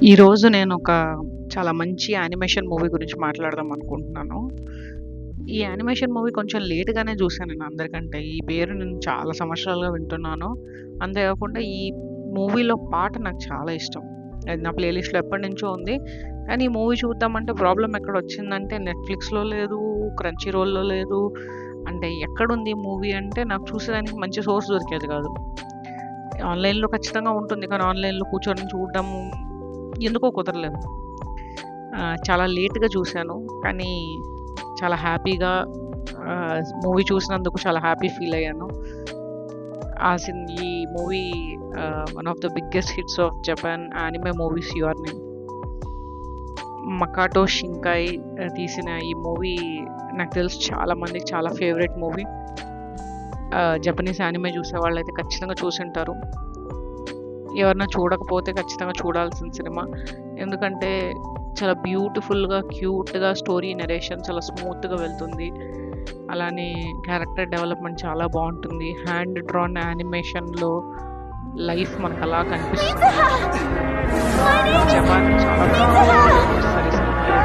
ఈరోజు నేనొక చాలా మంచి యానిమేషన్ మూవీ గురించి మాట్లాడదాం అనుకుంటున్నాను. ఈ యానిమేషన్ మూవీ కొంచెం లేట్‌గానే చూసాను నేను అందరికంటే. ఈ పేరు నేను చాలా సంవత్సరాలుగా వింటున్నాను. అంతే కాకుండా ఈ మూవీలో పాట నాకు చాలా ఇష్టం. అది నా ప్లే లిస్ట్‌లో ఎప్పటినుంచో ఉంది. కానీ ఈ మూవీ చూద్దామంటే ప్రాబ్లమ్ ఎక్కడొచ్చిందంటే నెట్‌ఫ్లిక్స్‌లో లేదు, క్రంచీ రోల్‌లో లేదు. అంటే ఎక్కడుంది ఈ మూవీ అంటే నాకు చూసేదానికి మంచి సోర్స్ దొరికేది కాదు. ఆన్‌లైన్‌లో ఖచ్చితంగా ఉంటుంది. కానీ ఆన్‌లైన్‌లో కూర్చొని చూడడం ఎందుకో కుదరలేదు. చాలా లేట్‌గా చూసాను. కానీ చాలా హ్యాపీగా మూవీ చూసినందుకు చాలా హ్యాపీ ఫీల్ అయ్యాను. ఈ movie one of the biggest hits of Japan anime movies your name. Makoto Shinkai తీసిన ఈ మూవీ నాకు తెలిసి చాలా మందికి చాలా ఫేవరెట్ మూవీ. జపనీస్ యానిమే చూసేవాళ్ళైతే ఖచ్చితంగా చూసుంటారు. ఎవరైనా చూడకపోతే ఖచ్చితంగా చూడాల్సిన సినిమా. ఎందుకంటే చాలా బ్యూటిఫుల్‌గా, క్యూట్‌గా స్టోరీ నరేషన్ చాలా స్మూత్‌గా వెళ్తుంది. అలానే క్యారెక్టర్ డెవలప్‌మెంట్ చాలా బావుంటుంది. హ్యాండ్ డ్రాన్ యానిమేషన్‌లో లైఫ్ మనకలా కనిపిస్తుంది. జపాన్ చాలా బాగా చూపిస్తారు ఈ సినిమాలో.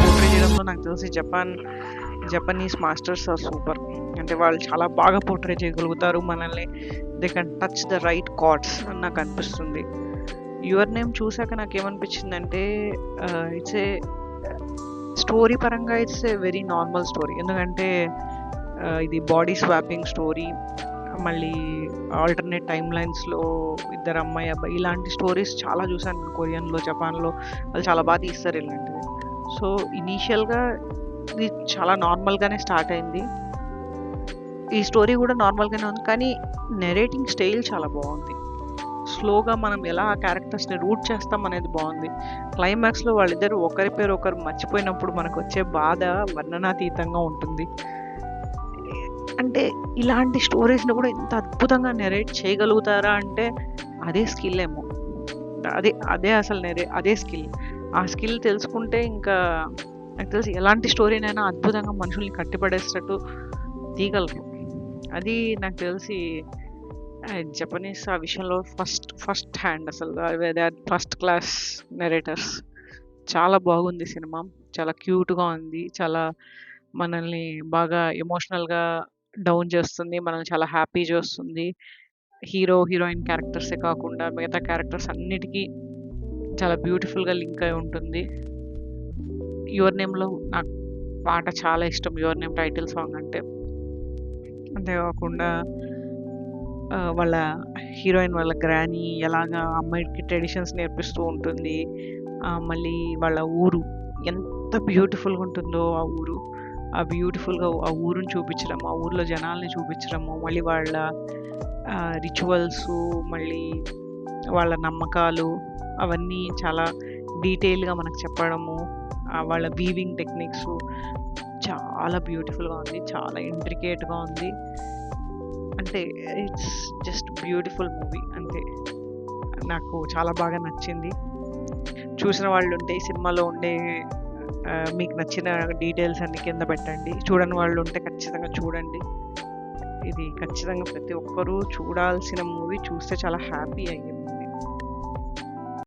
పోర్ట్రే చేయడంలో నాకు తెలిసి జపనీస్ మాస్టర్స్ ఆర్ సూపర్. అంటే వాళ్ళు చాలా బాగా పోర్ట్రే చేయగలుగుతారు మనల్ని. They can touch the right cards అని నాకు అనిపిస్తుంది. యువర్ నేమ్ చూసాక నాకేమనిపించిందంటే ఇట్స్ ఏ స్టోరీ పరంగా it's a very normal story. ఎందుకంటే ఇది బాడీ స్వాపింగ్ స్టోరీ, మళ్ళీ ఆల్టర్నేట్ టైమ్ లైన్స్‌లో ఇద్దరు అమ్మాయి, అబ్బాయి ఇలాంటి స్టోరీస్ చాలా చూసాను నేను కొరియన్‌లో, జపాన్‌లో. వాళ్ళు చాలా బాగా తీస్తారు ఇలాంటివి. సో, ఇనీషియల్‌గా ఇది చాలా నార్మల్‌గానే స్టార్ట్ అయింది. ఈ స్టోరీ కూడా నార్మల్‌గానే ఉంది. కానీ నరేటింగ్ స్టైల్ చాలా బావుంది. స్లోగా మనం ఎలా ఆ క్యారెక్టర్స్‌ని రూట్ చేస్తాం అనేది బావుంది. క్లైమాక్స్‌లో వాళ్ళిద్దరూ ఒకరి పేరు ఒకరు మర్చిపోయినప్పుడు మనకొచ్చే బాధ వర్ణనాతీతంగా ఉంటుంది. అంటే ఇలాంటి స్టోరీస్‌ని కూడా ఇంత అద్భుతంగా నరేట్ చేయగలుగుతారా అంటే అదే స్కిల్ ఏమో. అదే అసలు అదే స్కిల్. ఆ స్కిల్ తెలుసుకుంటే ఇంకా నాకు తెలిసి ఎలాంటి స్టోరీనైనా అద్భుతంగా మనుషుల్ని కట్టిపడేసేటట్టు తీయగలరు. అది నాకు తెలిసి జపనీస్ ఆ విషయంలో ఫస్ట్ హ్యాండ్ అసలు. They are first class narrators. చాలా బాగుంది సినిమా. చాలా క్యూట్‌గా ఉంది. చాలా మనల్ని బాగా ఎమోషనల్‌గా డౌన్ చేస్తుంది. మనల్ని చాలా హ్యాపీ చేస్తుంది. హీరో, హీరోయిన్ క్యారెక్టర్సే కాకుండా మిగతా క్యారెక్టర్స్ అన్నిటికి చాలా బ్యూటిఫుల్‌గా లింక్ అయి ఉంటుంది. యువర్ నేమ్‌లో నాకు పాట చాలా ఇష్టం. యువర్ నేమ్ టైటిల్ సాంగ్ అంటే. అంతేకాకుండా వాళ్ళ హీరోయిన్ వాళ్ళ గ్రానీ ఎలాగా అమ్మాయికి ట్రెడిషన్స్ నేర్పిస్తూ ఉంటుంది. మళ్ళీ వాళ్ళ ఊరు ఎంత బ్యూటిఫుల్‌గా ఉంటుందో ఆ ఊరు. బ్యూటిఫుల్‌గా ఆ ఊరుని చూపించడం, ఆ ఊర్లో జనాల్ని చూపించడము, మళ్ళీ వాళ్ళ రిచువల్సు, మళ్ళీ వాళ్ళ నమ్మకాలు అవన్నీ చాలా డీటెయిల్‌గా మనకు చెప్పడము, వాళ్ళ వీవింగ్ టెక్నిక్సు చాలా బ్యూటిఫుల్‌గా ఉంది. చాలా ఇంట్రికేట్‌గా ఉంది. అంటే ఇట్స్ జస్ట్ బ్యూటిఫుల్ మూవీ అంతే. నాకు చాలా బాగా నచ్చింది. చూసిన వాళ్ళుంటే ఈ సినిమాలో ఉండే మీకు నచ్చిన డీటెయిల్స్ అన్నీ కింద పెట్టండి. చూడని వాళ్ళు ఉంటే ఖచ్చితంగా చూడండి. ఇది ఖచ్చితంగా ప్రతి ఒక్కరూ చూడాల్సిన మూవీ. చూస్తే చాలా హ్యాపీ అయ్యే